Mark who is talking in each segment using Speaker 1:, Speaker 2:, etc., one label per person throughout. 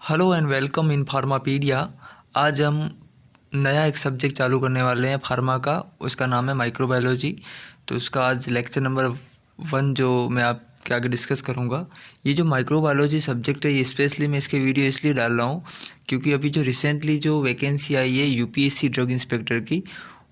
Speaker 1: Hello and welcome in Pharmapedia. आज हम नया एक सब्जेक्ट चालू करने वाले हैं फार्मा का। उसका नाम है माइक्रोबायोलॉजी। तो उसका आज लेक्चर नंबर 1 जो मैं आपके आगे डिस्कस करूंगा। ये जो माइक्रोबायोलॉजी सब्जेक्ट है, ये स्पेशली मैं इसके वीडियो इसलिए डाल रहा हूँ क्योंकि अभी जो रिसेंटली जो वैकेंसी आई है यूपीएससी ड्रग इंस्पेक्टर की,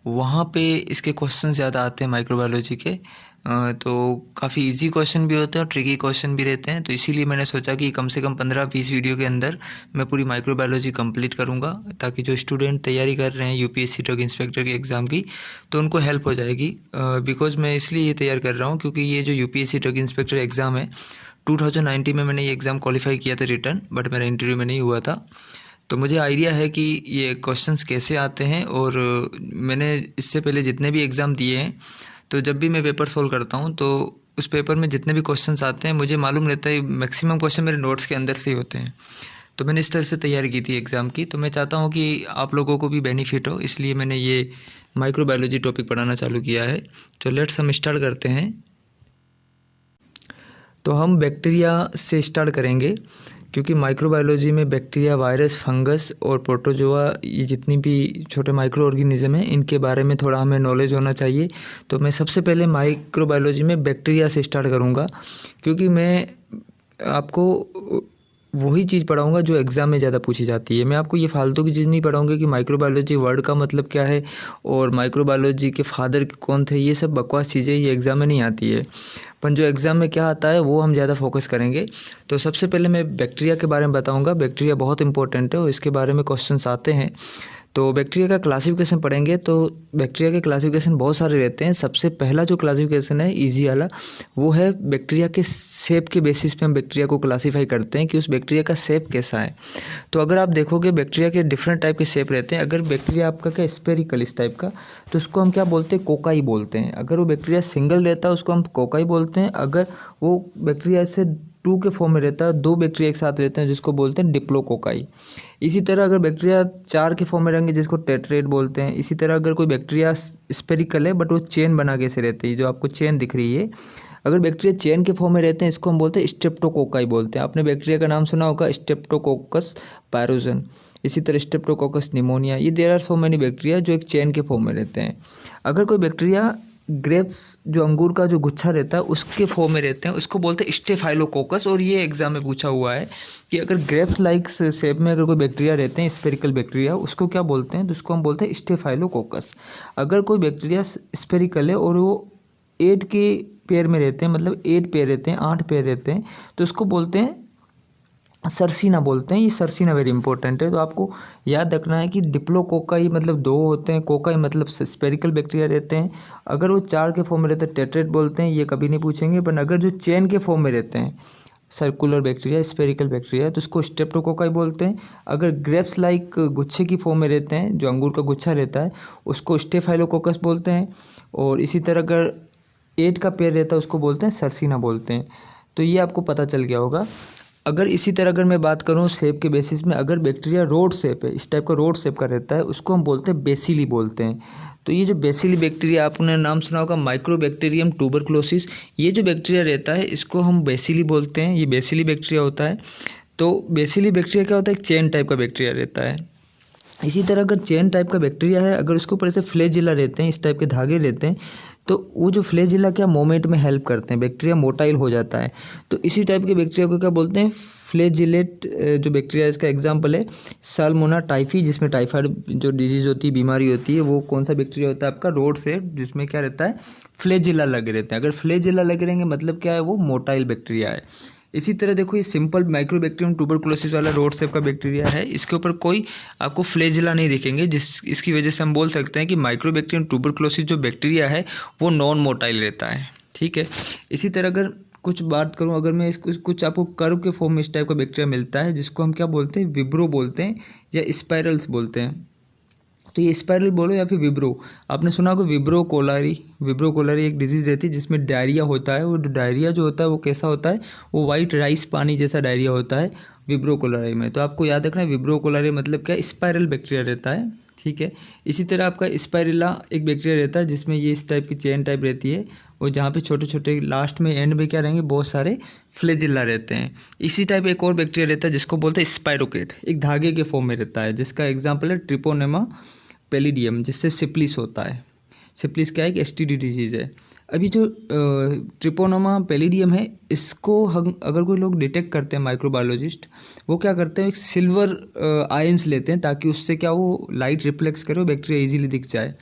Speaker 1: वहाँ पे इसके क्वेश्चन ज़्यादा आते हैं माइक्रोबायोलॉजी के। तो काफ़ी इजी क्वेश्चन भी होते हैं और ट्रिकी क्वेश्चन भी रहते हैं। तो इसीलिए मैंने सोचा कि कम से कम 15-20 वीडियो के अंदर मैं पूरी माइक्रोबायोलॉजी कंप्लीट करूंगा, ताकि जो स्टूडेंट तैयारी कर रहे हैं यूपीएससी ड्रग इंस्पेक्टर के एग्ज़ाम की, तो उनको हेल्प हो जाएगी। बिकॉज मैं इसलिए ये तैयार कर रहा हूँ क्योंकि ये जो यूपीएससी ड्रग इंस्पेक्टर एग्ज़ाम है, 2019 में मैंने ये एग्ज़ाम क्वालिफाई किया था रिटर्न, बट मेरा इंटरव्यू में नहीं हुआ था। तो मुझे आइडिया है कि ये क्वेश्चंस कैसे आते हैं। और मैंने इससे पहले जितने भी एग्ज़ाम दिए हैं, तो जब भी मैं पेपर सोल्व करता हूँ तो उस पेपर में जितने भी क्वेश्चंस आते हैं मुझे मालूम रहता है मैक्सिमम क्वेश्चन मेरे नोट्स के अंदर से ही होते हैं। तो मैंने इस तरह से तैयारी की थी एग्ज़ाम की। तो मैं चाहता हूँ कि आप लोगों को भी बेनिफिट हो, इसलिए मैंने ये माइक्रोबायोलॉजी टॉपिक पढ़ाना चालू किया है। तो लेट्स हम स्टार्ट करते हैं। तो हम बैक्टीरिया से स्टार्ट करेंगे क्योंकि माइक्रोबायोलॉजी में बैक्टीरिया, वायरस, फंगस और प्रोटोजोआ, ये जितनी भी छोटे माइक्रो ऑर्गेनिज्म हैं, इनके बारे में थोड़ा हमें नॉलेज होना चाहिए। तो मैं सबसे पहले माइक्रोबायोलॉजी में बैक्टीरिया से स्टार्ट करूँगा क्योंकि मैं आपको वही चीज़ पढ़ाऊँगा जो एग्ज़ाम में ज़्यादा पूछी जाती है। मैं आपको ये फालतू की चीज़ नहीं पढ़ाऊँगा कि माइक्रोबायोलॉजी वर्ड का मतलब क्या है और माइक्रोबायोलॉजी के फादर कौन थे। ये सब बकवास चीज़ें ये एग्ज़ाम में नहीं आती है, पर जो एग्ज़ाम में क्या आता है वो हम ज़्यादा फोकस करेंगे। तो सबसे पहले मैं बैक्टीरिया के बारे में बताऊंगा। बैक्टीरिया बहुत इंपॉर्टेंट है और इसके बारे में क्वेश्चंस आते हैं। तो बैक्टीरिया का क्लासिफिकेशन पढ़ेंगे। तो बैक्टीरिया के क्लासिफिकेशन बहुत सारे रहते हैं। सबसे पहला जो क्लासिफिकेशन है ईजी वाला, वो है बैक्टीरिया के शेप के बेसिस पे हम बैक्टीरिया को क्लासीफाई करते हैं कि उस बैक्टीरिया का शेप कैसा है। तो अगर आप देखोगे बैक्टीरिया के डिफरेंट टाइप के शेप रहते हैं। अगर बैक्टीरिया आपका क्या स्पेरिकल इस टाइप का, तो उसको हम क्या बोलते हैं, कोकाई बोलते हैं। अगर वो बैक्टीरिया सिंगल रहता है उसको हम कोकाई बोलते हैं। अगर वो बैक्टीरिया से 2 के फॉर्म में रहता है, 2 बैक्टीरिया एक साथ रहते हैं, जिसको बोलते हैं डिप्लोकोकाई। इसी तरह अगर बैक्टीरिया 4 के फॉर्म में रहेंगे जिसको टेट्रेट बोलते हैं। इसी तरह अगर कोई बैक्टीरिया स्पेरिकल है बट वो चेन बना के से रहती है, जो आपको चेन दिख रही है, अगर बैक्टीरिया चेन के फॉर्म में रहते हैं इसको हम बोलते हैं स्ट्रेप्टोकोकाई बोलते हैं। आपने बैक्टीरिया का नाम सुना होगा, स्ट्रेप्टोकोकस पायरोजन। इसी तरह स्ट्रेप्टोकोकस निमोनिया। ये there are so many bacteria जो एक चेन के फॉर्म में रहते हैं। अगर कोई बैक्टीरिया ग्रेप्स, जो अंगूर का जो गुच्छा रहता है, उसके फॉर्म में रहते हैं, उसको बोलते हैं स्टेफाइलोकोकस। और ये एग्जाम में पूछा हुआ है कि अगर ग्रेप्स लाइक शेप में अगर कोई बैक्टीरिया रहते हैं, स्पेरिकल बैक्टीरिया, उसको क्या बोलते हैं, तो उसको हम बोलते हैं स्टेफाइलोकोकस। अगर कोई बैक्टीरिया स्पेरिकल है और वो 8 के पेयर में रहते हैं, मतलब 8 पेयर रहते हैं, 8 पेयर रहते हैं, तो उसको बोलते हैं सरसीना बोलते हैं। ये सरसीना वेरी इंपॉर्टेंट है। तो आपको याद रखना है कि डिप्लोकोकाई मतलब 2 होते हैं, कोकाई मतलब स्पेरिकल बैक्टीरिया रहते हैं। अगर वो 4 के फॉर्म में रहते हैं टेट्रेट बोलते हैं, ये कभी नहीं पूछेंगे। पर अगर जो चेन के फॉर्म में रहते हैं, सर्कुलर बैक्टीरिया, स्पेरिकल बैक्टीरिया, तो उसको स्ट्रेप्टोकोकाई बोलते हैं। अगर ग्रेप्स लाइक गुच्छे की फॉर्म में रहते हैं, जो अंगूर का गुच्छा रहता है, उसको स्टेफाइलोकोकस बोलते हैं। और इसी तरह अगर 8 का पेयर रहता है उसको बोलते हैं सरसीना बोलते हैं। तो ये आपको पता चल गया होगा। अगर इसी तरह अगर मैं बात करूं शेप के बेसिस में, अगर बैक्टीरिया रोड शेप है, इस टाइप का रोड शेप का रहता है, उसको हम बोलते हैं बेसिली बोलते हैं। तो ये जो बेसिली बैक्टीरिया, आपने नाम सुना होगा माइक्रोबैक्टीरियम ट्यूबरक्लोसिस, ये जो बैक्टीरिया रहता है इसको हम बेसिली बोलते हैं। ये बेसिली बैक्टीरिया होता है। तो बेसिली बैक्टीरिया क्या होता है, एक चेन टाइप का बैक्टीरिया रहता है। इसी तरह अगर चेन टाइप का बैक्टीरिया है, अगर उसके ऊपर ऐसे फ्लैजिला रहते हैं, इस टाइप के धागे रहते हैं, तो वो जो फ्लैजिला क्या मोमेंट में हेल्प करते हैं, बैक्टीरिया मोटाइल हो जाता है। तो इसी टाइप के बैक्टीरिया को क्या बोलते हैं, फ्लैजिलेट जो बैक्टीरिया। इसका एग्जांपल है साल्मोना टाइफी, जिसमें टाइफाइड जो डिजीज़ होती है, बीमारी होती है। वो कौन सा बैक्टीरिया होता है आपका, रोड से, जिसमें क्या रहता है, फ्लैजिला लगे रहते हैं। अगर फ्लैजिला लगे रहेंगे मतलब क्या है, वो मोटाइल बैक्टीरिया है। इसी तरह देखो, ये सिंपल माइक्रोबैक्टीरियम ट्यूबरकुलोसिस वाला रोड शेप का बैक्टीरिया है। इसके ऊपर कोई आपको फ्लैजिला नहीं दिखेंगे, इसकी वजह से हम बोल सकते हैं कि माइक्रोबैक्टीरियम ट्यूबरकुलोसिस जो बैक्टीरिया है वो नॉन मोटाइल रहता है। ठीक है। इसी तरह अगर कुछ बात करूं, अगर मैं इसको कुछ आपको कर्व के फॉर्म में इस टाइप का बैक्टीरिया मिलता है, जिसको हम क्या बोलते हैं, विब्रो बोलते हैं या स्पाइरल्स बोलते हैं। तो ये स्पाइरल बोलो या फिर विब्रो। आपने सुना होगा विब्रो कोलारी। विब्रो कोलारी एक डिजीज़ रहती है जिसमें डायरिया होता है। वो डायरिया जो होता है वो कैसा होता है, वो वाइट राइस पानी जैसा डायरिया होता है विब्रो कोलारी में। तो आपको याद रखना है विब्रो कोलारी मतलब क्या, स्पाइरल बैक्टीरिया रहता है। ठीक है। इसी तरह आपका स्पाइरुला एक बैक्टीरिया रहता है जिसमें ये इस टाइप की चेन टाइप रहती है और जहाँ पे छोटे छोटे लास्ट में एंड में क्या रहेंगे, बहुत सारे फ्लैजिला रहते हैं। इसी टाइप एक और बैक्टीरिया रहता है जिसको बोलते हैं स्पाइरोकेट, एक धागे के फॉर्म में रहता है, जिसका एग्जाम्पल है ट्रिपोनेमा पैलिडियम, जिससे सिप्लिस होता है। सिप्लिस क्या है, कि एसटीडी डिजीज़ है। अभी जो ट्रिपोनोमा पैलिडियम है, इसको हम अगर कोई लोग डिटेक्ट करते हैं माइक्रोबायोलॉजिस्ट, वो क्या करते हैं, एक सिल्वर आयंस लेते हैं ताकि उससे क्या वो लाइट रिफ्लेक्स करे और बैक्टीरिया इजीली दिख जाए।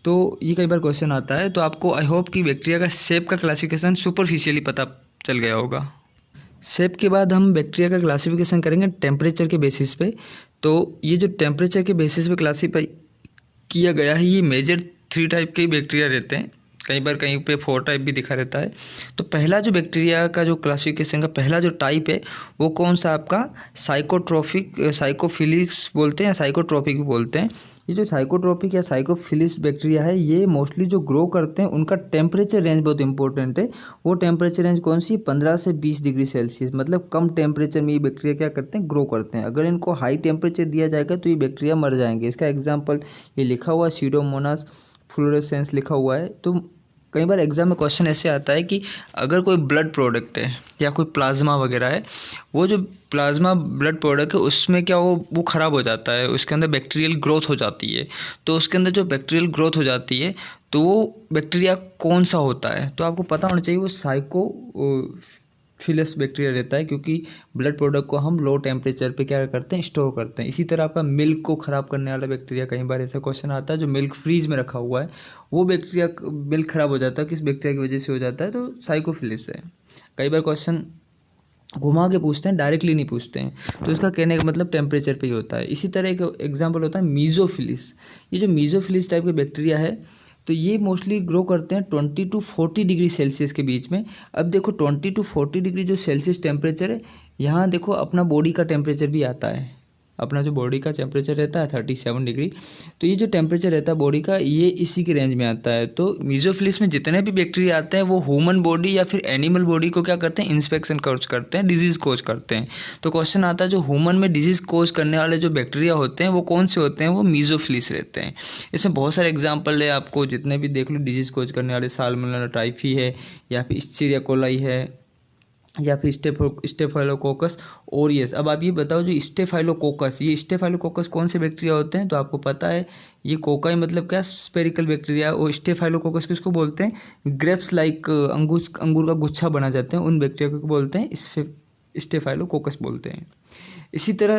Speaker 1: तो ये कई बार क्वेश्चन आता है, तो आपको आई होप कि बैक्टीरिया का शेप का क्लासिफिकेशन सुपरफिशियली पता चल गया होगा। शेप के बाद हम बैक्टीरिया का क्लासिफिकेशन करेंगे टेम्परेचर के बेसिस पे। तो ये जो टेम्परेचर के बेसिस पे क्लासीफाई किया गया है, ये मेजर 3 टाइप के बैक्टीरिया रहते हैं, कई बार कहीं पे 4 टाइप भी दिखा रहता है। तो पहला जो बैक्टीरिया का जो क्लासिफिकेशन का पहला जो टाइप है वो कौन सा आपका साइकोट्रोफिक, साइकोफिलिक्स बोलते हैं, साइकोट्रोपिक भी बोलते हैं। ये जो साइकोट्रोपिक या साइकोफिलिस बैक्टीरिया है, ये मोस्टली जो ग्रो करते हैं उनका टेम्परेचर रेंज बहुत इंपॉर्टेंट है। वो टेम्परेचर रेंज कौन सी, 15 से 20 डिग्री सेल्सियस, मतलब कम टेम्परेचर में ये बैक्टीरिया क्या करते हैं, ग्रो करते हैं। अगर इनको हाई टेम्परेचर दिया जाएगा तो ये बैक्टीरिया मर जाएंगे। इसका एग्जाम्पल ये लिखा हुआ सीडोमोनास फ्लोरेसेंस लिखा हुआ है। तो कई बार एग्जाम में क्वेश्चन ऐसे आता है कि अगर कोई ब्लड प्रोडक्ट है या कोई प्लाज्मा वगैरह है, वो जो प्लाज्मा ब्लड प्रोडक्ट है उसमें क्या वो ख़राब हो जाता है, उसके अंदर बैक्टीरियल ग्रोथ हो जाती है। तो उसके अंदर जो बैक्टीरियल ग्रोथ हो जाती है तो वो बैक्टीरिया कौन सा होता है, तो आपको पता होना चाहिए वो साइकोफिलस बैक्टीरिया रहता है, क्योंकि ब्लड प्रोडक्ट को हम लो टेम्परेचर पे क्या करते हैं, स्टोर करते हैं। इसी तरह आपका मिल्क को ख़राब करने वाला बैक्टीरिया, कई बार ऐसा क्वेश्चन आता है, जो मिल्क फ्रीज में रखा हुआ है वो बैक्टीरिया, मिल्क ख़राब हो जाता है, किस बैक्टीरिया की वजह से हो जाता है, तो साइकोफिलिस है। कई बार क्वेश्चन घुमा के पूछते हैं, डायरेक्टली नहीं पूछते हैं, तो इसका कहने का मतलब टेम्परेचर पे ही होता है। इसी तरह एक एग्जांपल होता है मीज़ोफिलिस। ये जो मीज़ोफिलिस टाइप के बैक्टीरिया है, तो ये मोस्टली ग्रो करते हैं 20 to 40 डिग्री सेल्सियस के बीच में। अब देखो 20 to 40 डिग्री जो सेल्सियस टेम्परेचर है, यहाँ देखो अपना बॉडी का टेम्परेचर भी आता है, अपना जो बॉडी का टेम्परेचर रहता है 37 डिग्री। तो ये जो टेम्परेचर रहता है बॉडी का, ये इसी के रेंज में आता है। तो मीज़ोफिलिस में जितने भी बैक्टीरिया आते हैं वो ह्यूमन बॉडी या फिर एनिमल बॉडी को क्या करते हैं, इंस्पेक्शन कोज करते हैं, डिजीज़ कोज करते हैं। तो क्वेश्चन आता है जो ह्यूमन में डिजीज़ कोज करने वाले जो बैक्टीरिया होते हैं वो कौन से होते हैं, वो मीज़ोफिलिस रहते हैं। इसमें बहुत सारे एग्जाम्पल है, आपको जितने भी देख लो डिजीज़ कोज करने वाले, साल्मोनेला टाइफी है, या फिर इस्चेरिया कोलाई है, या फिर स्टेफाइलोकोकस ओरियस। अब आप ये बताओ जो स्टेफाइलोकोकस, ये स्टेफाइलोकोकस कौन से बैक्टीरिया होते हैं, तो आपको पता है ये कोकाई मतलब क्या, स्पेरिकल बैक्टीरिया। और स्टेफाइलोकोकस किसको बोलते हैं, ग्रेप्स लाइक अंगूर का गुच्छा बना जाते हैं, उन बैक्टीरिया को बोलते हैं स्टेफाइलोकोकस बोलते हैं। इसी तरह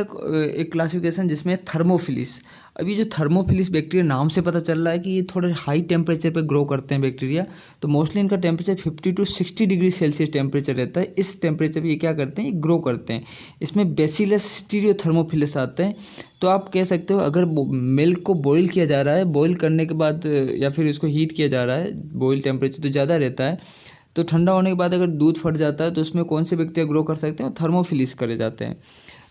Speaker 1: एक क्लासिफिकेशन जिसमें थर्मोफिलिस। अभी जो थर्मोफिलिस बैक्टीरिया नाम से पता चल रहा है कि ये थोड़े हाई टेम्परेचर पे ग्रो करते हैं बैक्टीरिया। तो मोस्टली इनका temperature 50 to 60 degree Celsius temperature रहता है। इस टेम्परेचर पे ये क्या करते हैं, ये ग्रो करते हैं। इसमें बेसिलस स्टीरियोथर्मोफिलिस आते हैं। तो आप कह सकते हो अगर मिल्क को बॉईल किया जा रहा है, बॉईल करने के बाद या फिर इसको हीट किया जा रहा है, बॉईल टेम्परेचर तो ज़्यादा रहता है, तो ठंडा होने के बाद अगर दूध फट जाता है तो उसमें कौन से बैक्टीरिया ग्रो कर सकते हैं, थर्मोफिलिस करे जाते हैं।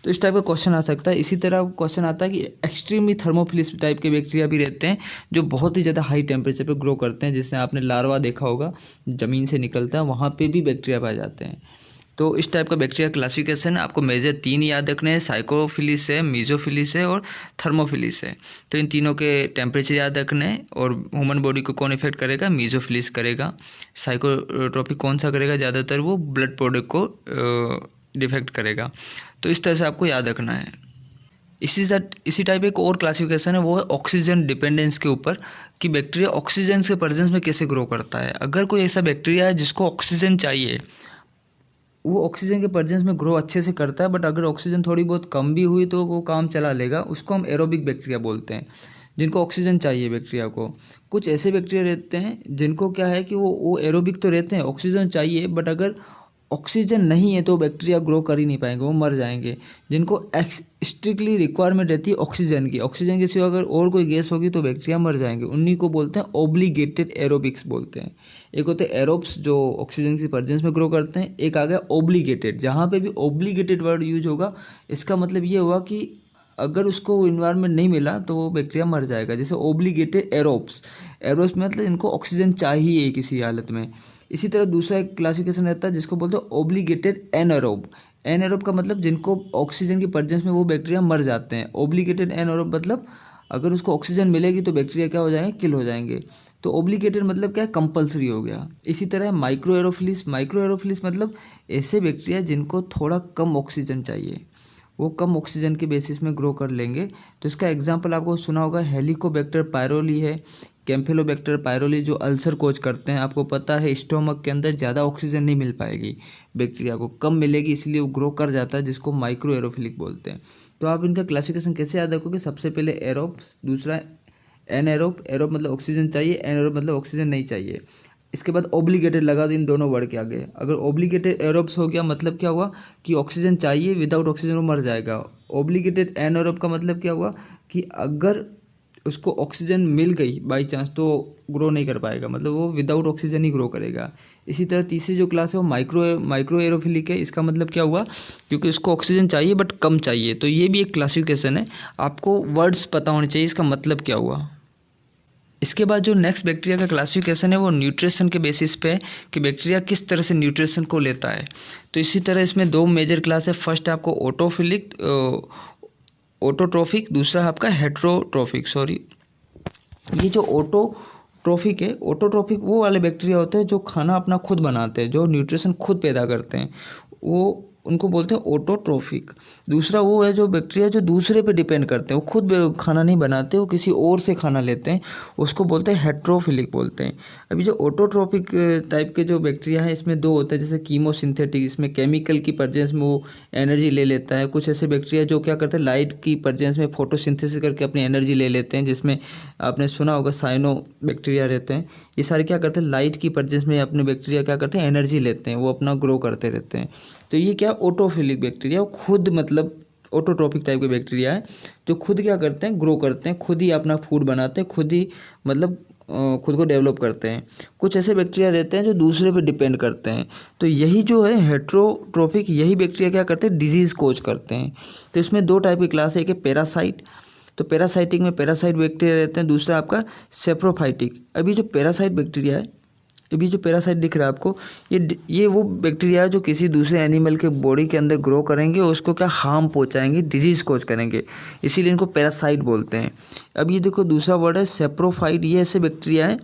Speaker 1: तो इस टाइप का क्वेश्चन आ सकता है। इसी तरह क्वेश्चन आता है कि एक्सट्रीमली थर्मोफिलिस टाइप के बैक्टीरिया भी रहते हैं जो बहुत ही ज़्यादा हाई टेम्परेचर पे ग्रो करते हैं, जिससे आपने लार्वा देखा होगा ज़मीन से निकलता है, वहाँ पे भी बैक्टीरिया पाए जाते हैं। तो इस टाइप का बैक्टीरिया क्लासिफिकेशन आपको मेजर 3 याद रखने हैं, साइकोफिलिस है, मीज़ोफिलिस है और थर्मोफिलिस है। तो इन तीनों के टेम्परेचर याद रखने हैं। और ह्यूमन बॉडी को कौन इफेक्ट करेगा, मीज़ोफिलिस करेगा। साइकोट्रोपिक कौन सा करेगा, ज़्यादातर वो ब्लड प्रोडक्ट को डिफेक्ट करेगा। तो इस तरह से आपको याद रखना है। इसी टाइप एक और क्लासिफिकेशन है, वो है ऑक्सीजन डिपेंडेंस के ऊपर, कि बैक्टीरिया ऑक्सीजन के प्रेजेंस में कैसे ग्रो करता है। अगर कोई ऐसा बैक्टीरिया है जिसको ऑक्सीजन चाहिए, वो ऑक्सीजन के प्रेजेंस में ग्रो अच्छे से करता है, बट अगर ऑक्सीजन थोड़ी बहुत कम भी हुई तो वो काम चला लेगा, उसको हम एरोबिक बैक्टीरिया बोलते हैं, जिनको ऑक्सीजन चाहिए बैक्टीरिया को। कुछ ऐसे बैक्टीरिया रहते हैं जिनको क्या है कि वो एरोबिक तो रहते हैं, ऑक्सीजन चाहिए, बट अगर ऑक्सीजन नहीं है तो बैक्टीरिया ग्रो कर ही नहीं पाएंगे, वो मर जाएंगे। जिनको स्ट्रिक्टली रिक्वायरमेंट रहती है ऑक्सीजन की सिवा अगर और कोई गैस होगी तो बैक्टीरिया मर जाएंगे। उन्हीं को बोलते हैं ऑब्लिगेटेड एरोबिक्स बोलते हैं। एक होते हैं एरोब्स जो ऑक्सीजन की प्रेजेंस में ग्रो करते हैं, एक आ गया ऑब्लिगेटेड। जहाँ पे भी ऑब्लिगेटेड वर्ड यूज होगा, इसका मतलब ये हुआ कि अगर उसको इन्वायरमेंट नहीं मिला तो वो बैक्टीरिया मर जाएगा। जैसे ऑब्लिगेटेड एरोब्स मतलब इनको ऑक्सीजन चाहिए किसी हालत में। इसी तरह दूसरा एक क्लासिफिकेशन रहता है जिसको बोलते हैं ऑब्लिगेटेड एनएरोब का मतलब जिनको ऑक्सीजन की प्रेजेंस में वो बैक्टीरिया मर जाते हैं। ऑब्लिगेटेड एनएरोब मतलब अगर उसको ऑक्सीजन मिलेगी तो बैक्टीरिया क्या हो जाएंगे, किल हो जाएंगे। तो ऑब्लिगेटेड मतलब क्या है, कंपल्सरी हो गया। इसी तरह माइक्रो एरोफिलिस, माइक्रो एरोफिलिस मतलब ऐसे बैक्टीरिया जिनको थोड़ा कम ऑक्सीजन चाहिए, वो कम ऑक्सीजन के बेसिस में ग्रो कर लेंगे। तो इसका एग्जांपल आपको सुना होगा, हेलिकोबैक्टर पायरोली है, कैम्फिलोबैक्टर पायरोली, जो अल्सर कोज करते हैं। आपको पता है स्टोमक के अंदर ज़्यादा ऑक्सीजन नहीं मिल पाएगी, बैक्टीरिया को कम मिलेगी, इसलिए वो ग्रो कर जाता है, जिसको माइक्रो एरोफिलिक बोलते हैं। तो आप इनका क्लासिफिकेशन कैसे याद रखोगे, सबसे पहले एरोब्स, दूसरा एनएरोब, एरोब मतलब ऑक्सीजन चाहिए, एनएरोब मतलब ऑक्सीजन नहीं चाहिए। इसके बाद ऑब्लिगेटेड लगा दो इन दोनों वर्ड के आगे। अगर ऑब्लिगेटेड एरोब्स हो गया मतलब क्या हुआ कि ऑक्सीजन चाहिए, विदाउट ऑक्सीजन वो मर जाएगा। ऑब्लिगेटेड एनएरोब का मतलब क्या हुआ कि अगर उसको ऑक्सीजन मिल गई बाई चांस तो ग्रो नहीं कर पाएगा, मतलब वो विदाउट ऑक्सीजन ही ग्रो करेगा। इसी तरह तीसरी जो क्लास है वो माइक्रो एरोफिलिक है। इसका मतलब क्या हुआ, क्योंकि उसको ऑक्सीजन चाहिए बट कम चाहिए। तो ये भी एक क्लासिफिकेशन है, आपको वर्ड्स पता होने चाहिए इसका मतलब क्या हुआ। इसके बाद जो नेक्स्ट बैक्टीरिया का क्लासिफिकेशन है वो न्यूट्रिशन के बेसिस पे है कि बैक्टीरिया किस तरह से न्यूट्रिशन को लेता है। तो इसी तरह इसमें दो मेजर क्लास है। फर्स्ट है आपको ऑटोट्रोफिक, दूसरा है आपका हेट्रोट्रोफिक। सॉरी, ये जो ऑटोट्रोफिक है, ऑटोट्रोफिक वो वाले बैक्टीरिया होते हैं जो खाना अपना खुद बनाते हैं, जो न्यूट्रिशन खुद पैदा करते हैं, वो उनको बोलते हैं ऑटोट्रोफिक। दूसरा वो है जो बैक्टीरिया जो दूसरे पे डिपेंड करते हैं, वो खुद खाना नहीं बनाते, वो किसी और से खाना लेते हैं, उसको बोलते हैं हेट्रोफिलिक बोलते हैं। अभी जो ऑटोट्रोफिक टाइप के जो बैक्टीरिया है इसमें दो होते हैं, जैसे कीमोसिंथेटिक, इसमें केमिकल की प्रेजेंस में वो एनर्जी ले लेता है। कुछ ऐसे बैक्टीरिया जो क्या करते हैं, लाइट की प्रेजेंस में फोटोसिंथेसिस करके अपनी एनर्जी ले लेते हैं, जिसमें आपने सुना होगा साइनो बैक्टीरिया रहते हैं। ये सारे क्या करते हैं, लाइट की प्रेजेंस में अपने बैक्टीरिया क्या करते हैं, एनर्जी लेते हैं, वो अपना ग्रो करते रहते हैं। तो ये क्या ऑटोफिलिक बैक्टीरिया, वो खुद मतलब ऑटोट्रोपिक टाइप के बैक्टीरिया है जो खुद क्या करते हैं, ग्रो करते हैं, खुद ही अपना फूड बनाते हैं, खुद ही मतलब खुद को डेवलप करते हैं। कुछ ऐसे बैक्टीरिया रहते हैं जो दूसरे पे डिपेंड करते हैं। तो यही जो है हेट्रोट्रोपिक, यही बैक्टीरिया क्या करते हैं, डिजीज़ कोज करते हैं। तो इसमें दो टाइप की क्लास है, एक है पैरासाइट, तो पैरासाइटिक में पैरासाइट बैक्टीरिया रहते हैं, दूसरा आपका सेप्रोफाइटिक। अभी जो पैरासाइट बैक्टीरिया है, अभी जो पैरासाइट दिख रहा है आपको, ये वो बैक्टीरिया है जो किसी दूसरे एनिमल के बॉडी के अंदर ग्रो करेंगे और उसको क्या हार्म पहुंचाएंगे, डिजीज़ कोज करेंगे, इसीलिए इनको पैरासाइट बोलते हैं। अब ये देखो दूसरा वर्ड है सेप्रोफाइट, ये ऐसे बैक्टीरिया है,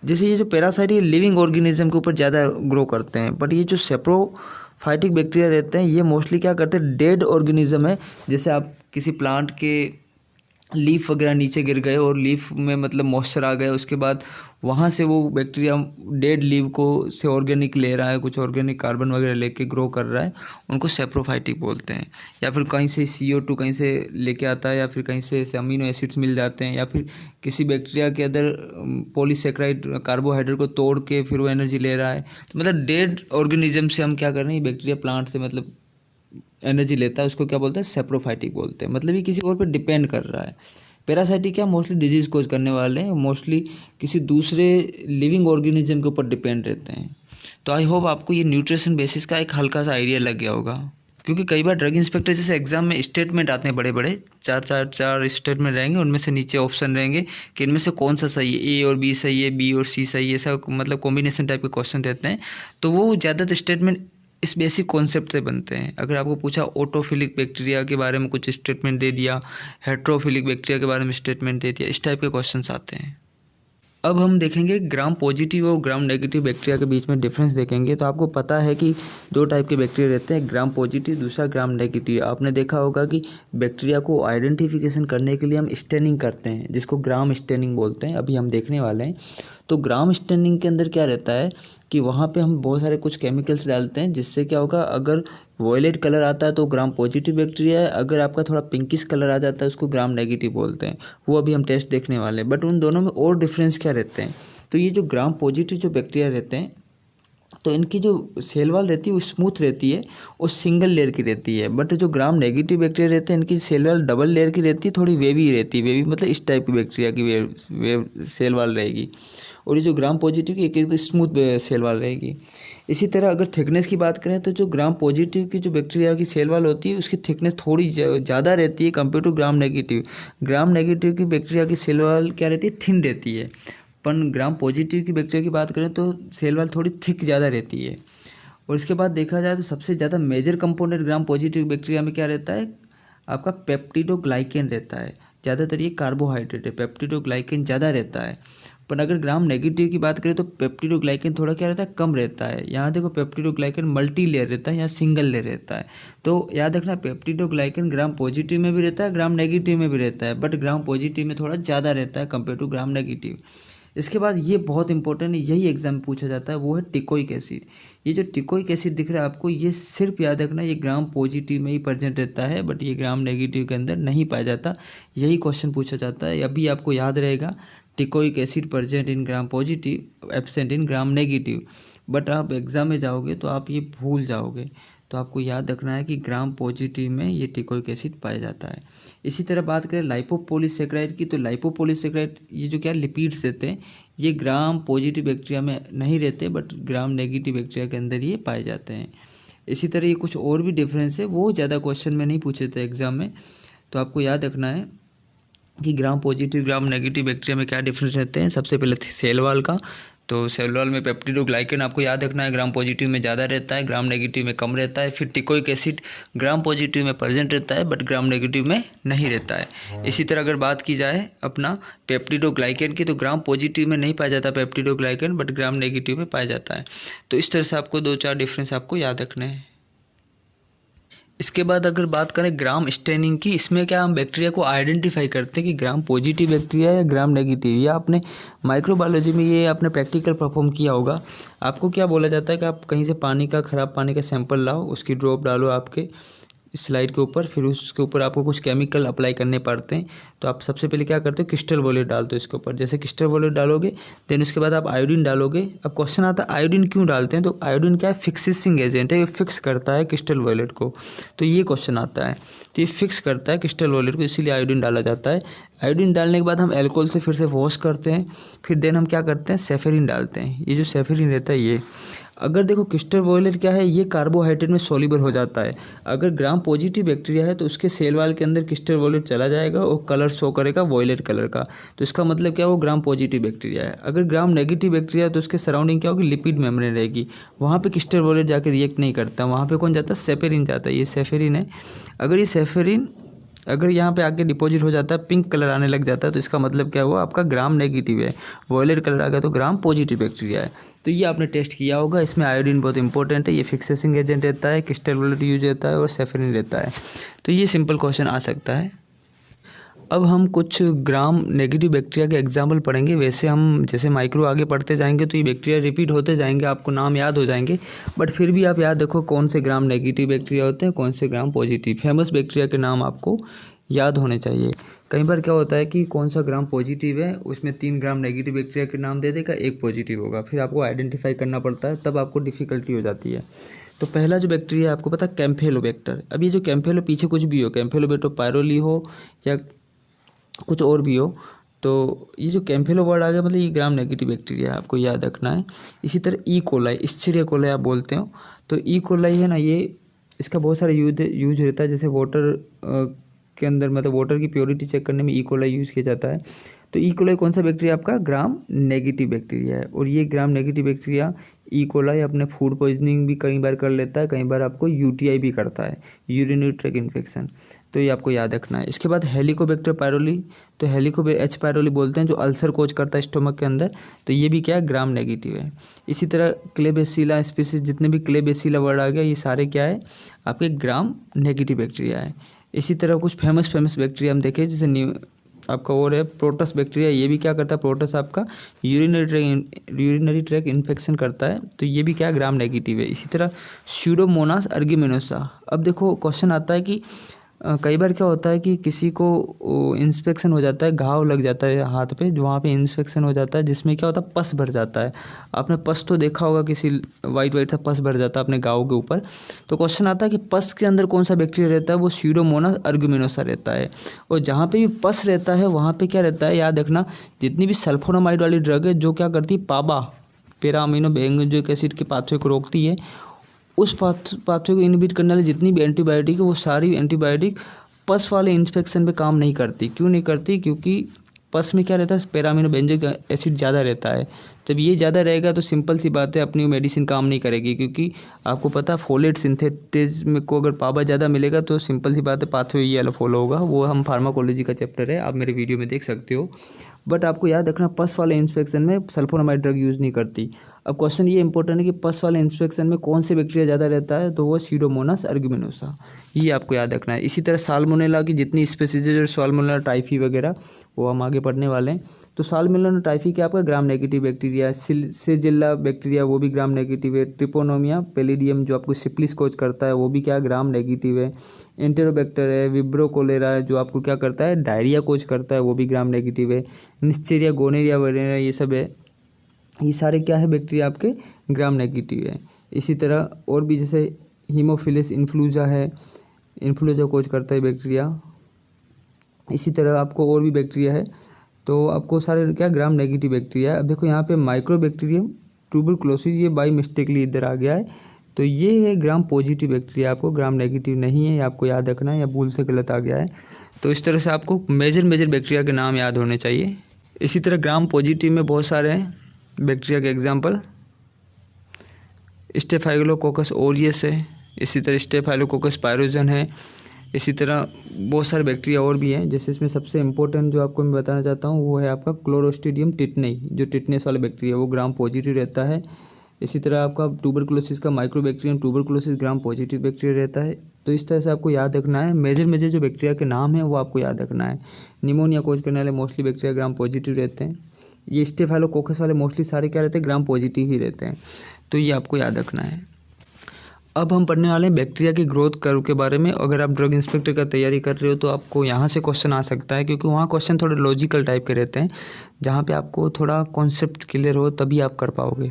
Speaker 1: जैसे ये जो पैरासाइट ये लिविंग ऑर्गेनिज्म के ऊपर ज़्यादा ग्रो करते हैं, बट ये जो सेप्रोफाइटिक बैक्टीरिया रहते हैं ये मोस्टली क्या करते हैं, डेड ऑर्गेनिज्म है। जैसे आप किसी प्लांट के लीफ वगैरह नीचे गिर गए और लीफ में मतलब मॉइस्चर आ गया, उसके बाद वहाँ से वो बैक्टीरिया डेड लीव को से ऑर्गेनिक ले रहा है, कुछ ऑर्गेनिक कार्बन वगैरह लेके ग्रो कर रहा है, उनको सेप्रोफाइटिक बोलते हैं। या फिर कहीं से CO2 कहीं से लेके आता है, या फिर कहीं से अमीनो एसिड्स मिल जाते हैं, या फिर किसी बैक्टीरिया के अंदर पॉलीसेक्राइड कार्बोहाइड्रेट को तोड़ के फिर वो एनर्जी ले रहा है। तो मतलब डेड ऑर्गेनिज्म से हम क्या कर रहे हैं, बैक्टीरिया प्लांट से मतलब एनर्जी लेता है, उसको क्या बोलते हैं, सेप्रोफाइटिक बोलते हैं, मतलब ये किसी और पर डिपेंड कर रहा है। पैरासाइटिक क्या मोस्टली डिजीज कोज करने वाले हैं, मोस्टली किसी दूसरे लिविंग ऑर्गेनिज्म के ऊपर डिपेंड रहते हैं। तो आई होप आपको ये न्यूट्रिशन बेसिस का एक हल्का सा आइडिया लग गया होगा, क्योंकि कई बार ड्रग इंस्पेक्टर जैसे एग्जाम में स्टेटमेंट आते हैं बड़े बड़े, चार स्टेटमेंट रहेंगे, उनमें से नीचे ऑप्शन रहेंगे कि इनमें से कौन सा सही है, A और B सही है, B और C सही है, ऐसा मतलब कॉम्बिनेशन टाइप के क्वेश्चन रहते हैं। तो वो ज़्यादातर स्टेटमेंट इस बेसिक कॉन्सेप्ट से बनते हैं। अगर आपको पूछा ऑटोफिलिक बैक्टीरिया के बारे में कुछ स्टेटमेंट दे दिया, हेट्रोफिलिक बैक्टीरिया के बारे में स्टेटमेंट दे दिया, इस टाइप के क्वेश्चंस आते हैं। अब हम देखेंगे ग्राम पॉजिटिव और ग्राम नेगेटिव बैक्टीरिया के बीच में डिफरेंस देखेंगे। तो आपको पता है कि दो टाइप के बैक्टीरिया रहते हैं, ग्राम पॉजिटिव, दूसरा ग्राम नेगेटिव। आपने देखा होगा कि बैक्टीरिया को आइडेंटिफिकेशन करने के लिए हम स्टेनिंग करते हैं, जिसको ग्राम स्टेनिंग बोलते हैं, अभी हम देखने वाले हैं। तो ग्राम स्टेनिंग के अंदर क्या रहता है कि वहाँ पे हम बहुत सारे कुछ केमिकल्स डालते हैं, जिससे क्या होगा, अगर वॉयलेट कलर आता है तो ग्राम पॉजिटिव बैक्टीरिया है, अगर आपका थोड़ा पिंकिश कलर आ जाता है उसको ग्राम नेगेटिव बोलते हैं। वो अभी हम टेस्ट देखने वाले हैं। बट उन दोनों में और डिफरेंस क्या रहते हैं, तो ये जो ग्राम पॉजिटिव जो बैक्टीरिया रहते हैं, तो इनकी जो सेल वॉल रहती है वो स्मूथ रहती है और सिंगल लेयर की रहती है। बट जो ग्राम नेगेटिव बैक्टीरिया रहते हैं इनकी सेल वॉल डबल लेयर की रहती है, थोड़ी वेवी रहती है। वेवी मतलब इस टाइप की बैक्टीरिया की वेव सेल वॉल रहेगी, और ये जो ग्राम पॉजिटिव की एक स्मूथ सेल वॉल रहेगी। इसी तरह अगर थिकनेस की बात करें तो जो ग्राम पॉजिटिव की जो बैक्टीरिया की सेल वॉल होती है उसकी थिकनेस थोड़ी ज़्यादा रहती है compare to gram negative. Gram negative की बैक्टीरिया की सेल वॉल क्या रहती है, थिन रहती है। पर ग्राम पॉजिटिव की बैक्टीरिया की बात करें तो सेल वॉल थोड़ी थिक ज़्यादा रहती है। और इसके बाद देखा जाए तो सबसे ज़्यादा major component gram positive bacteria में क्या रहता है, आपका पेप्टिडोग्लाइकेन रहता है। ज़्यादातर ये कार्बोहाइड्रेट है, पेप्टिडोग्लाइकेन ज़्यादा रहता है। पर अगर ग्राम नेगेटिव की बात करें तो पेप्टिडोग्लाइकेन थोड़ा क्या रहता है, कम रहता है। यहाँ देखो पेप्टिडोग्लाइकेन मल्टी लेयर रहता है, यहाँ सिंगल लेयर रहता है। तो याद रखना पेप्टिडोग्लाइकेन ग्राम पॉजिटिव में भी रहता है, ग्राम नेगेटिव में भी रहता है, बट ग्राम पॉजिटिव में थोड़ा ज़्यादा रहता है कंपेयर टू ग्राम नेगेटिव। इसके बाद ये बहुत इंपॉर्टेंट है, यही एग्जाम पूछा जाता है, वो है टिकोइक एसिड। ये जो टिकोइक एसिड दिख रहा है आपको, ये सिर्फ याद रखना ये ग्राम पॉजिटिव में ही प्रेजेंट रहता है, बट ये ग्राम नेगेटिव के अंदर नहीं पाया जाता। यही क्वेश्चन पूछा जाता है, अभी आपको याद रहेगा teichoic acid present in gram positive, absent in gram negative. But आप एग्जाम में जाओगे तो आप ये भूल जाओगे। तो आपको याद रखना है कि ग्राम पॉजिटिव में ये टिकोइक एसिड पाया जाता है। इसी तरह बात करें लाइपोपॉलीसेकेराइड की, तो लाइपोपॉलीसेकेराइड ये जो क्या लिपिड्स रहते हैं, ये ग्राम पॉजिटिव बैक्टीरिया में नहीं रहते, बट ग्राम नेगेटिव बैक्टीरिया के अंदर ये पाए जाते हैं। इसी तरह ये कुछ और भी डिफरेंस है, वो ज़्यादा क्वेश्चन में नहीं पूछे थे एग्जाम में। तो आपको याद रखना है कि gram positive gram negative bacteria में क्या डिफरेंस रहते हैं। सबसे पहले सेल वॉल का, तो सेल वॉल में पेप्टिडोग्लाइकेन आपको याद रखना है ग्राम पॉजिटिव में ज़्यादा रहता है, ग्राम नेगेटिव में कम रहता है। फिर टिकोइक एसिड ग्राम पॉजिटिव में प्रेजेंट रहता है, बट ग्राम नेगेटिव में नहीं रहता है। इसी तरह अगर बात की जाए अपना पेप्टिडोग्लाइकेन की, तो ग्राम पॉजिटिव में नहीं पाया जाता पेप्टिडोग्लाइकेन, बट ग्राम नेगेटिव में पाया जाता है। तो इस तरह से आपको 2-4 डिफरेंस आपको याद रखने हैं। इसके बाद अगर बात करें ग्राम स्टेनिंग की, इसमें क्या हम बैक्टीरिया को आइडेंटिफाई करते हैं कि ग्राम पॉजिटिव बैक्टीरिया है या ग्राम नेगेटिव। या आपने माइक्रोबायोलॉजी में ये आपने प्रैक्टिकल परफॉर्म किया होगा। आपको क्या बोला जाता है कि आप कहीं से खराब पानी का सैंपल लाओ, उसकी ड्रॉप डालो आपके स्लाइड के ऊपर, फिर उसके ऊपर आपको कुछ केमिकल अप्लाई करने पड़ते हैं। तो आप सबसे पहले क्या करते हो, क्रिस्टल वॉलेट डालते हो इसके ऊपर। जैसे क्रिस्टल वॉलेट डालोगे, देन उसके बाद आप आयोडीन डालोगे। अब क्वेश्चन आता है आयोडीन क्यों डालते हैं, तो आयोडीन क्या है, फिक्सिंग एजेंट है, ये फिक्स करता है क्रिस्टल वॉलेट को। तो ये क्वेश्चन आता है, तो ये फिक्स करता है क्रिस्टल वॉलेट को, इसीलिए आयोडीन डाला जाता है। आयोडीन डालने के बाद हम एल्कोहल से फिर से वॉश करते हैं, फिर देन हम क्या करते हैं, सेफेरिन डालते हैं। ये जो सेफेरिन रहता है ये, अगर देखो क्रिस्टल वॉयलेट क्या है, ये कार्बोहाइड्रेट में सॉल्युबल हो जाता है। अगर ग्राम पॉजिटिव बैक्टीरिया है तो उसके सेल वॉल के अंदर क्रिस्टल वॉयलेट चला जाएगा और कलर शो करेगा वॉयलेट कलर का, तो इसका मतलब क्या, वो ग्राम पॉजिटिव बैक्टीरिया है। अगर ग्राम नेगेटिव बैक्टीरिया है तो उसके सराउंडिंग क्या होगी, लिपिड मेम्ब्रेन रहेगी, वहाँ पे क्रिस्टल वॉयलेट जाकर रिएक्ट नहीं करता, वहाँ पे कौन जाता है, सेफेरिन जाता है। ये सेफेरिन है। अगर ये सेफेरिन अगर यहाँ पे आके डिपॉजिट हो जाता है, पिंक कलर आने लग जाता है, तो इसका मतलब क्या हुआ, आपका ग्राम नेगेटिव है। वॉयलेट कलर आ गया तो ग्राम पॉजिटिव बैक्टीरिया है। तो ये आपने टेस्ट किया होगा। इसमें आयोडीन बहुत इंपॉर्टेंट है, ये फिक्सिंग एजेंट रहता है, क्रिस्टल वॉयलेट यूज रहता है और सेफेरिन रहता है। तो ये सिंपल क्वेश्चन आ सकता है। अब हम कुछ ग्राम नेगेटिव बैक्टीरिया के एग्जाम्पल पढ़ेंगे। वैसे हम जैसे माइक्रो आगे पढ़ते जाएंगे तो ये बैक्टीरिया रिपीट होते जाएंगे, आपको नाम याद हो जाएंगे, बट फिर भी आप याद रखो कौन से ग्राम नेगेटिव बैक्टीरिया होते हैं, कौन से ग्राम पॉजिटिव। फेमस बैक्टीरिया के नाम आपको याद होने चाहिए। कई बार क्या होता है कि कौन सा ग्राम पॉजिटिव है, उसमें 3 ग्राम नेगेटिव बैक्टीरिया के नाम दे देगा, 1 पॉजिटिव होगा, फिर आपको आइडेंटिफाई करना पड़ता है, तब आपको डिफिकल्टी हो जाती है। तो पहला जो बैक्टीरिया आपको पता है, कैम्फेलोबैक्टर। अब ये जो कैम्फेलो पीछे कुछ भी हो, कैम्फेलोबैक्टर पायरोली हो या कुछ और भी हो, तो ये जो कैम्फेलो वर्ड आ गया मतलब ये ग्राम नेगेटिव बैक्टीरिया है, आपको याद रखना है। इसी तरह ई कोलाई, इस्चरिया कोलाई आप बोलते हो, तो ई कोलाई है ना, ये इसका बहुत सारा यूज रहता है। जैसे वाटर के अंदर मतलब वाटर की प्योरिटी चेक करने में ई कोलाई यूज़ किया जाता है। तो ई कोलाई कौन सा बैक्टीरिया, आपका ग्राम नेगेटिव बैक्टीरिया है। और ये gram negative bacteria E coli अपने फूड पॉइजनिंग भी कई बार कर लेता है, कई बार आपको यूटीआई भी करता है, यूरिनरी ट्रैक्ट इन्फेक्शन। तो ये आपको याद रखना है। इसके बाद हेलिकोबैक्टर पायरोली, तो एच पायरोली बोलते हैं, जो अल्सर कोज करता है स्टोमक के अंदर, तो ये भी क्या है, ग्राम नेगेटिव है। इसी तरह क्लेबेसिला स्पीसीज, जितने भी क्लेबेसिला वर्ड आ गया, ये सारे क्या है, आपके ग्राम नेगेटिव बैक्टीरिया है। इसी तरह कुछ फेमस बैक्टीरिया हम देखें, जैसे आपका और है प्रोटस बैक्टीरिया, ये भी क्या करता है, प्रोटस आपका यूरिनरी ट्रैक्ट इन्फेक्शन करता है, तो ये भी क्या है, ग्राम नेगेटिव है। इसी तरह स्यूडोमोनास अर्गीमिनोसा। अब देखो क्वेश्चन आता है कि कई बार क्या होता है कि किसी को इंस्पेक्शन हो जाता है, घाव लग जाता है हाथ पे, जो वहाँ पे इंस्पेक्शन हो जाता है, जिसमें क्या होता है, पस भर जाता है। आपने पस तो देखा होगा, किसी वाइट सा पस भर जाता है अपने घाव के ऊपर। तो क्वेश्चन आता है कि पस के अंदर कौन सा बैक्टीरिया रहता है, वो स्यूडोमोनास अर्गुमिनोसा रहता है। और जहाँ पे भी पस रहता है वहाँ पे क्या रहता है, याद रखना, जितनी भी सल्फोनामाइड वाली ड्रग है, जो क्या करती है, पाबा पैरा अमीनो बेंजोइक एसिड के पाथवे को रोकती है, उस पाथवे को इनहिबिट करने वाली जितनी भी एंटीबायोटिक है, वो सारी एंटीबायोटिक पस वाले इन्फेक्शन पे काम नहीं करती। क्यों नहीं करती, क्योंकि पस में क्या रहता है, पैरा अमीनो बेंजोइक एसिड ज़्यादा रहता है,
Speaker 2: जब ये ज़्यादा रहेगा तो सिंपल सी बात है अपनी मेडिसिन काम नहीं करेगी, क्योंकि आपको पता है फोलेट सिंथेसिस को अगर पावर ज़्यादा मिलेगा तो सिंपल सी बात है पाथवे ये वाला फॉलो होगा। वो हम फार्माकोलॉजी का चैप्टर है, आप मेरे वीडियो में देख सकते हो। बट आपको याद रखना पस वाले इंस्पेक्शन में सल्फोनामाइड ड्रग यूज़ नहीं करती। अब क्वेश्चन ये इंपॉर्टेंट है कि पस वाले इंस्पेक्शन में कौन से बैक्टीरिया ज़्यादा रहता है, तो वो सीडोमोनास अर्गुमिनोसा, ये आपको याद रखना है। इसी तरह साल्मोनेला की जितनी स्पीसीज है, साल्मोनेला टाइफी वगैरह, वो हम आगे पढ़ने वाले हैं। तो साल्मोनेला टाइफी क्या आपका ग्राम नेगेटिव बैक्टीरिया, सेजिल्ला बैक्टीरिया वो भी ग्राम नेगेटिव है। ट्रिपोनोमिया पेलिडियम जो आपको सिप्लिस कोज करता है वो भी क्या ग्राम नेगेटिव है। एंटेरोबैक्टर है, विब्रो कोलेरा जो आपको क्या करता है डायरिया कोज करता है वो भी ग्राम नेगेटिव है। निश्चेरिया गोनेरिया वगैरह ये सब है, ये सारे क्या है बैक्टीरिया आपके ग्राम नेगेटिव है। इसी तरह और भी जैसे हीमोफिलस इन्फ्लूजा है, इन्फ्लूजा कोज करता है बैक्टीरिया। इसी तरह आपको और भी बैक्टीरिया है, तो आपको सारे क्या ग्राम नेगेटिव बैक्टीरिया है। अब देखो यहाँ पे माइक्रोबैक्टीरियम ट्यूबरकुलोसिस ये बाई मिस्टेकली इधर आ गया है, तो ये है ग्राम पॉजिटिव बैक्टीरिया, आपको ग्राम नेगेटिव नहीं है, ये आपको याद रखना है, या भूल से गलत आ गया है। तो इस तरह से आपको मेजर बैक्टीरिया के नाम याद होने चाहिए। इसी तरह ग्राम पॉजिटिव में बहुत सारे हैं बैक्टीरिया के एग्जाम्पल, स्टेफाइलोकोकस ओरियस है, इसी तरह स्टेफाइलोकोकस पायरोजन है। इसी तरह बहुत सारे बैक्टीरिया और भी हैं, जैसे इसमें सबसे इंपॉर्टेंट जो आपको मैं बताना चाहता हूँ वो है आपका क्लोरोस्ट्रीडियम टिटनेई, जो टिटनेस वाला बैक्टीरिया वो ग्राम पॉजिटिव रहता है। इसी तरह आपका ट्यूबरकुलोसिस का माइक्रोबैक्टीरियम ट्यूबरकुलोसिस ग्राम पॉजिटिव बैक्टीरिया रहता है। तो इस तरह से आपको याद रखना है, मेजर जो बैक्टीरिया के नाम है वो आपको याद रखना है। निमोनिया कोज करने वाले मोस्टली बैक्टीरिया ग्राम पॉजिटिव रहते हैं। ये स्टेफाइलोकोकस वाले मोस्टली सारे क्या रहते हैं ग्राम पॉजिटिव ही रहते हैं, तो ये आपको याद रखना है। अब हम पढ़ने वाले हैं बैक्टीरिया की ग्रोथ कर्व के बारे में। अगर आप ड्रग इंस्पेक्टर का तैयारी कर रहे हो तो आपको यहाँ से क्वेश्चन आ सकता है, क्योंकि वहाँ क्वेश्चन थोड़े लॉजिकल टाइप के रहते हैं, जहाँ पे आपको थोड़ा कॉन्सेप्ट क्लियर हो तभी आप कर पाओगे।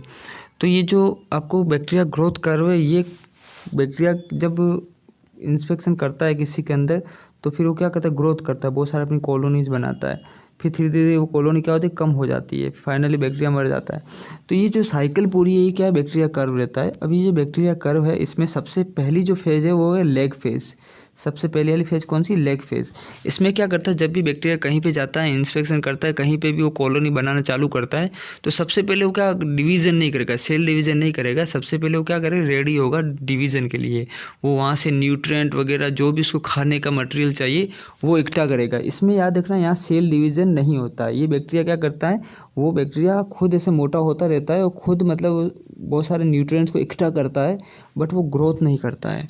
Speaker 2: तो ये जो आपको बैक्टीरिया ग्रोथ कर्व है, ये बैक्टीरिया जब इंस्पेक्शन करता है किसी के अंदर तो फिर वो क्या करता है ग्रोथ करता है, बहुत सारे अपनी कॉलोनीज बनाता है, फिर धीरे धीरे वो कॉलोनी क्या होती है कम हो जाती है, फाइनली बैक्टीरिया मर जाता है। तो ये जो साइकिल पूरी है ये क्या है बैक्टीरिया कर्व रहता है। अब ये जो बैक्टीरिया कर्व है इसमें सबसे पहली जो फेज़ है वो है लेग फेज़। सबसे पहले वाली फेज़ कौन सी, लेग फेज़। इसमें क्या करता है जब भी बैक्टीरिया कहीं पे जाता है इंस्पेक्शन करता है, कहीं पे भी वो कॉलोनी बनाना चालू करता है, तो सबसे पहले वो क्या डिवीज़न नहीं करेगा, सेल डिवीज़न नहीं करेगा, सबसे पहले वो क्या करेगा रेडी होगा डिवीज़न के लिए। वो वहाँ से न्यूट्रिएंट वगैरह जो भी उसको खाने का मटेरियल चाहिए वो इकट्ठा करेगा। इसमें याद रखना यहाँ सेल डिवीज़न नहीं होता। ये बैक्टीरिया क्या करता है, वो बैक्टीरिया खुद ऐसे मोटा होता रहता है और खुद मतलब बहुत सारे न्यूट्रिएंट्स को इकट्ठा करता है, बट वो ग्रोथ नहीं करता है।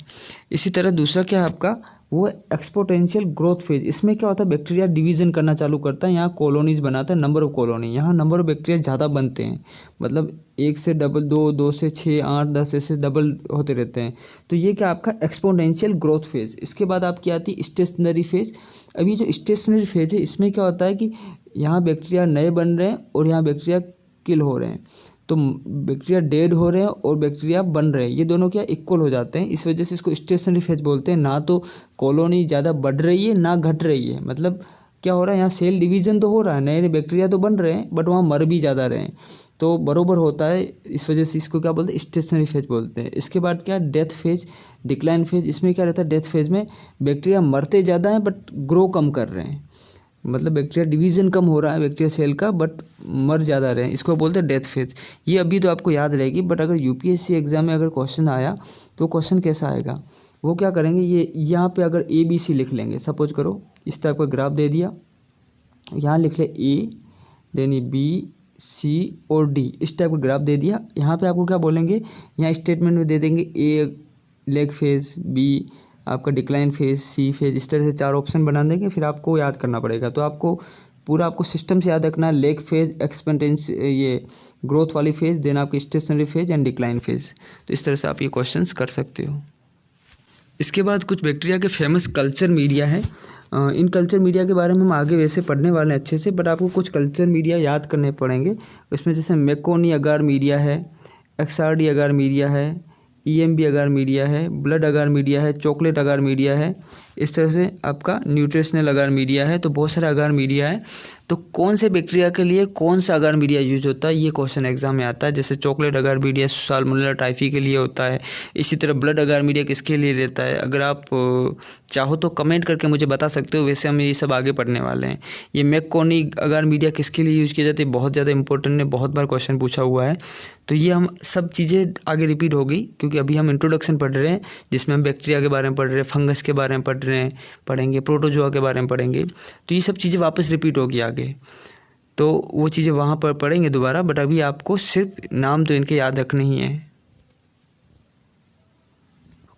Speaker 2: इसी तरह दूसरा क्या है आपका, वो एक्सपोनेंशियल ग्रोथ फेज। इसमें क्या होता है बैक्टीरिया डिवीज़न करना चालू करता है, यहाँ कॉलोनीज बनाता है, नंबर ऑफ कॉलोनी, यहाँ नंबर ऑफ बैक्टीरिया ज़्यादा बनते हैं, मतलब 1 से डबल, 2 से 6, 8, 10 ऐसे डबल होते रहते हैं। तो ये क्या आपका एक्सपोनेंशियल ग्रोथ फेज। इसके बाद आपकी आती है स्टेशनरी फेज। अभी जो स्टेशनरी फेज है इसमें क्या होता है कि यहाँ बैक्टीरिया नए बन रहे हैं और यहाँ बैक्टीरिया किल हो रहे हैं, तो बैक्टीरिया डेड हो रहे हैं और बैक्टीरिया बन रहे हैं, ये दोनों क्या इक्वल हो जाते हैं। इस वजह से इसको स्टेशनरी फेज बोलते हैं। ना तो कॉलोनी ज़्यादा बढ़ रही है ना घट रही है, मतलब क्या हो रहा है यहाँ सेल डिवीज़न तो हो रहा है, नए नए बैक्टीरिया तो बन रहे हैं, बट वहाँ मर भी ज़्यादा रहे हैं, तो बरोबर होता है। इस वजह से इसको क्या बोलते हैं स्टेशनरी फेज बोलते हैं। इसके बाद क्या डेथ फेज, डिक्लाइन फेज। इसमें क्या रहता है डेथ फेज में बैक्टीरिया मरते ज़्यादा हैं बट ग्रो कम कर रहे हैं, मतलब बैक्टीरिया डिवीज़न कम हो रहा है बैक्टीरिया सेल का बट मर ज़्यादा रहे हैं, इसको बोलते हैं डेथ फेज। ये अभी तो आपको याद रहेगी, बट अगर यूपीएससी एग्जाम में अगर क्वेश्चन आया तो क्वेश्चन कैसा आएगा, वो क्या करेंगे, ये यहाँ पे अगर ABC लिख लेंगे, सपोज करो इस टाइप का ग्राफ दे दिया, यहाँ लिख ले A, देन B, C और D, इस टाइप का ग्राफ दे दिया। यहाँ पे आपको क्या बोलेंगे, यहाँ स्टेटमेंट में दे देंगे A लेग फेज, B आपका डिक्लाइन फेज, C फेज, इस तरह से 4 ऑप्शन बना देंगे, फिर आपको याद करना पड़ेगा। तो आपको पूरा आपको सिस्टम से याद रखना है, लेग फेज, एक्सपेंटेंस, ये ग्रोथ वाली फेज, देन आपकी stationary phase and decline phase. तो इस तरह से आप ये क्वेश्चंस कर सकते हो। इसके बाद कुछ बैक्टीरिया के फेमस कल्चर मीडिया है। इन कल्चर मीडिया के बारे में हम आगे वैसे पढ़ने वाले हैं अच्छे से, बट आपको कुछ कल्चर मीडिया याद करने पड़ेंगे। उसमें जैसे मैकोनी अगार मीडिया है, XRD अगार मीडिया है, EMB अगार मीडिया है, ब्लड अगार मीडिया है, चॉकलेट अगार मीडिया है, इस तरह से आपका न्यूट्रिशनल अगार मीडिया है। तो बहुत सारा अगार मीडिया है, तो कौन से बैक्टीरिया के लिए कौन सा अगार मीडिया यूज होता है, ये क्वेश्चन एग्जाम में आता है। जैसे चॉकलेट अगार मीडिया साल्मोनेला टाइफी के लिए होता है। इसी तरह ब्लड अगार मीडिया किसके लिए रहता है, अगर आप चाहो तो कमेंट करके मुझे बता सकते हो। वैसे हम ये सब आगे पढ़ने वाले हैं। ये मैककोनी अगार मीडिया किसके लिए यूज़ किया जाता है, बहुत ज़्यादा इंपॉर्टेंट है, बहुत बार क्वेश्चन पूछा हुआ है। तो ये हम सब चीज़ें आगे रिपीट होगी, क्योंकि अभी हम इंट्रोडक्शन पढ़ रहे हैं, जिसमें हम बैक्टीरिया के बारे में पढ़ रहे हैं, फंगस के बारे में पढ़ेंगे, प्रोटोजोआ के बारे में पढ़ेंगे। तो ये सब चीज़ें वापस रिपीट होगी आगे, तो वो चीज़ें वहाँ पर पढ़ेंगे दोबारा। बट अभी आपको सिर्फ नाम तो इनके याद रखने ही हैं।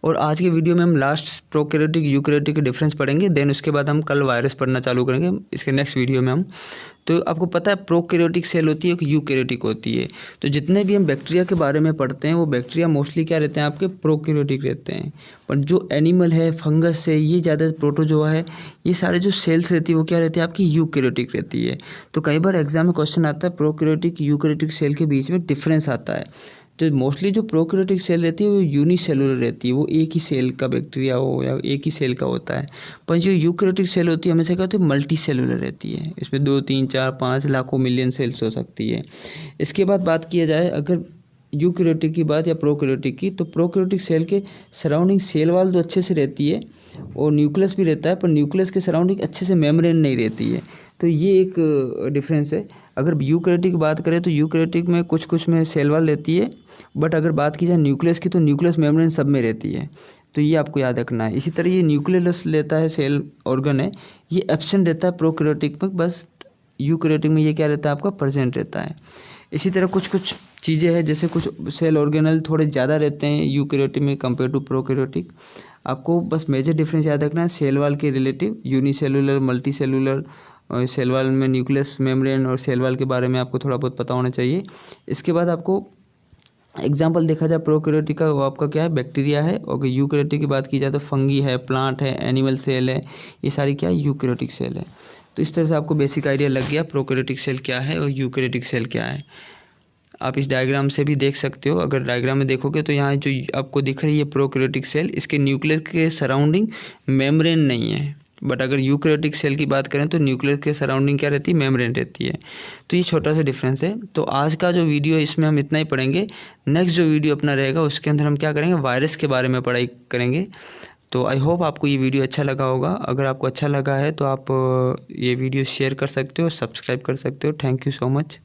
Speaker 2: और आज के वीडियो में हम लास्ट प्रोकैरियोटिक यूकैरियोटिक के डिफरेंस पढ़ेंगे। देन उसके बाद हम कल वायरस पढ़ना चालू करेंगे इसके नेक्स्ट वीडियो में हम। तो आपको पता है प्रोकैरियोटिक सेल होती है, एक यूकैरियोटिक होती है। तो जितने भी हम बैक्टीरिया के बारे में पढ़ते हैं वो बैक्टीरिया मोस्टली क्या रहते हैं, आपके प्रोकैरियोटिक रहते हैं। पर जो एनिमल है, फंगस है, ये ज़्यादा प्रोटोजोआ है, ये सारे जो सेल्स रहती है वो क्या रहती है, आपकी यूकैरियोटिक रहती है। तो कई बार एग्जाम में क्वेश्चन आता है प्रोकैरियोटिक यूकैरियोटिक सेल के बीच में डिफरेंस आता है। तो मोस्टली जो प्रोकैरियोटिक सेल रहती है वो यूनिसेलुलर रहती है, वो एक ही सेल का बैक्टीरिया हो या एक ही सेल का होता है। पर जो यूकैरियोटिक सेल होती है हमेशा क्या होती है, मल्टी सेलुलर रहती है। इसमें 2, 3, 4, 5 लाखों मिलियन सेल्स हो सकती है। इसके बाद बात किया जाए अगर यूकैरियोटिक की बात या प्रोकैरियोटिक की, तो प्रोकैरियोटिक सेल के सराउंडिंग सेल वाल तो अच्छे से रहती है और न्यूक्लियस भी रहता है, पर न्यूक्लियस के सराउंडिंग अच्छे से मेम्ब्रेन नहीं रहती है। तो ये एक डिफरेंस है। अगर यूकैरियोटिक की बात करें तो यूकैरियोटिक में कुछ में सेल वाल रहती है, बट अगर बात की जाए न्यूक्लियस की तो न्यूक्लियस मेम्ब्रेन सब में रहती है। तो ये आपको याद रखना है। इसी तरह ये न्यूक्लियस लेता है, सेल ऑर्गन है, ये एब्सेंट रहता है प्रोकैरियोटिक में, बस यूकैरियोटिक में ये क्या रहता है, आपका प्रेजेंट रहता है। इसी तरह कुछ चीज़ें हैं, जैसे कुछ सेल ऑर्गेनल थोड़े ज़्यादा रहते हैं यूकैरियोटिक में कंपेयर टू प्रोकैरियोटिक। आपको बस मेजर डिफरेंस याद रखना है सेल वाल के रिलेटिव, यूनिसेलुलर, मल्टी सेलुलर, और सेल वाल में न्यूक्लियस मेम्ब्रेन और सेल वाल के बारे में आपको थोड़ा बहुत पता होना चाहिए। इसके बाद आपको एग्जाम्पल देखा जाए प्रोकैरियोटिक का, वो आपका क्या है, बैक्टीरिया है। और यूकैरियोटिक की बात की जाए तो फंगी है, प्लांट है, एनिमल सेल है, ये सारी क्या है, यूकैरियोटिक सेल है। तो इस तरह से आपको बेसिक आइडिया लग गया प्रोकैरियोटिक सेल क्या है और यूकैरियोटिक सेल क्या है। आप इस डायग्राम से भी देख सकते हो। अगर डायग्राम में देखोगे तो यहाँ जो आपको दिख रही है प्रोकैरियोटिक सेल, इसके न्यूक्लियस के सराउंडिंग मेम्ब्रेन नहीं है। बट अगर यूकैरियोटिक सेल की बात करें तो न्यूक्लियस के सराउंडिंग क्या रहती है, मेम्ब्रेन रहती है। तो ये छोटा सा डिफरेंस है। तो आज का जो वीडियो इसमें हम इतना ही पढ़ेंगे। नेक्स्ट जो वीडियो अपना रहेगा उसके अंदर हम क्या करेंगे, वायरस के बारे में पढ़ाई करेंगे। तो आई होप आपको ये वीडियो अच्छा लगा होगा। अगर आपको अच्छा लगा है तो आप ये वीडियो शेयर कर सकते हो, सब्सक्राइब कर सकते हो। Thank you so much.